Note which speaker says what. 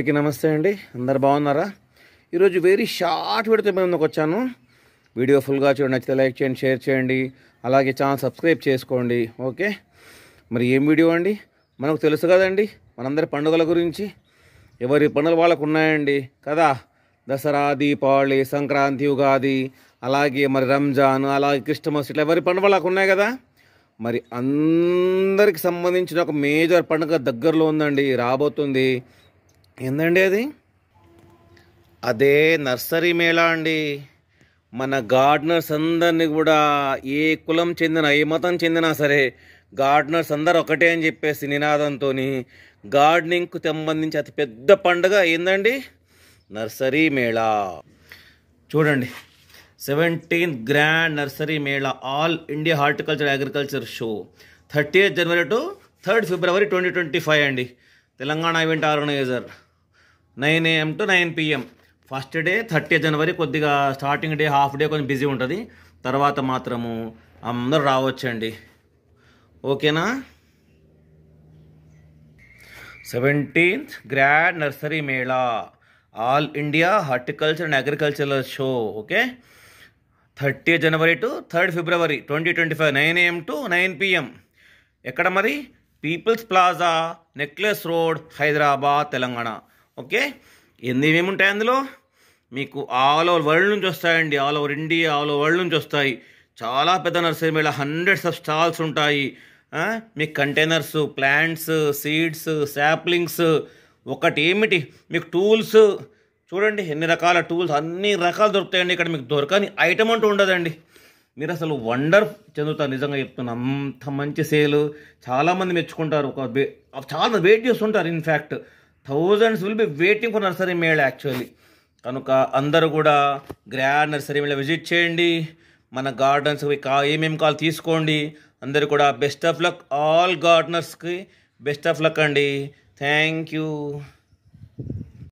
Speaker 1: అందరికీ నమస్తే అండి. అందరు బాగున్నారా? ఈరోజు వెరీ షార్ట్ వీడియోతో ముందుకు వచ్చాను. వీడియో ఫుల్గా చూడండి, నచ్చితే లైక్ చేయండి, షేర్ చేయండి, అలాగే ఛానల్ సబ్స్క్రైబ్ చేసుకోండి. ఓకే, మరి ఏం వీడియో అండి? మనకు తెలుసు కదండి మనందరి పండుగల గురించి. ఎవరి పండుగలు వాళ్ళకు ఉన్నాయండి కదా. దసరా, దీపావళి, సంక్రాంతి, ఉగాది, అలాగే మరి రంజాన్, అలాగే క్రిస్టమస్, ఇట్లా ఎవరి పండుగ వాళ్ళకు ఉన్నాయి కదా. మరి అందరికి సంబంధించిన ఒక మేజర్ పండుగ దగ్గరలో ఉందండి, రాబోతుంది. ఏందండి అది? అదే నర్సరీ మేళా అండి. మన గార్డనర్స్ అందరినీ కూడా, ఏ కులం చెందిన, ఏ మతం చెందినా సరే, గార్డనర్స్ అందరు ఒకటే అని చెప్పేసి నినాదంతో గార్డెనింగ్కు సంబంధించి అతి పెద్ద పండుగ ఏందండి? నర్సరీ మేళా. చూడండి, 17th grand nursery mela, all India horticulture agriculture show, 30th జనవరి టు 3rd ఫిబ్రవరి 2025 అండి. Telangana event organiser, 9 AM to 9 PM. First day 30th జనవరి కొద్దిగా స్టార్టింగ్ డే హాఫ్ డే కొంచెం బిజీ ఉంటుంది, తర్వాత మాత్రము అందరూ రావచ్చండి. ఓకేనా? 17th grand nursery mela, all India horticulture and agricultural show. Okay, 30th జనవరి టు 3rd ఫిబ్రవరి 2025, 9 AM to 9 PM. ఎక్కడ మరి? People's plaza, necklace road, Hyderabad, Telangana. Okay, ఏమేమి ఉంటాయి అందులో? మీకు ఆల్ ఓవర్ వరల్డ్ నుంచి వస్తాయండి, all over India, all over world నుంచి వస్తాయి. చాలా పెద్ద nursery mela, hundreds of stalls ఉంటాయి. మీకు కంటైనర్స్, ప్లాంట్స్, సీడ్స్, శాప్లింగ్స్, ఒకటి ఏమిటి మీకు టూల్స్. చూడండి ఎన్ని రకాల టూల్స్, అన్ని రకాలు దొరుకుతాయండి ఇక్కడ. మీకు దొరకని ఐటమ్ అంటూ ఉండదండి. మీరు అసలు వండర్ చెందుతారు, నిజంగా చెప్తున్నా. అంత మంచి సేల్, చాలామంది మెచ్చుకుంటారు. చాలా వెయిట్ చేస్తుంటారు. In fact thousands will be waiting for nursery Mela actually. కనుక అందరూ కూడా గ్రాండ్ నర్సరీ మేళ విజిట్ చేయండి. మన గార్డెన్స్ ఏమేమి కావాలి తీసుకోండి. అందరూ కూడా బెస్ట్ ఆఫ్ లక్. ఆల్ గార్డెనర్స్కి బెస్ట్ ఆఫ్ లక్ అండి. Thank you.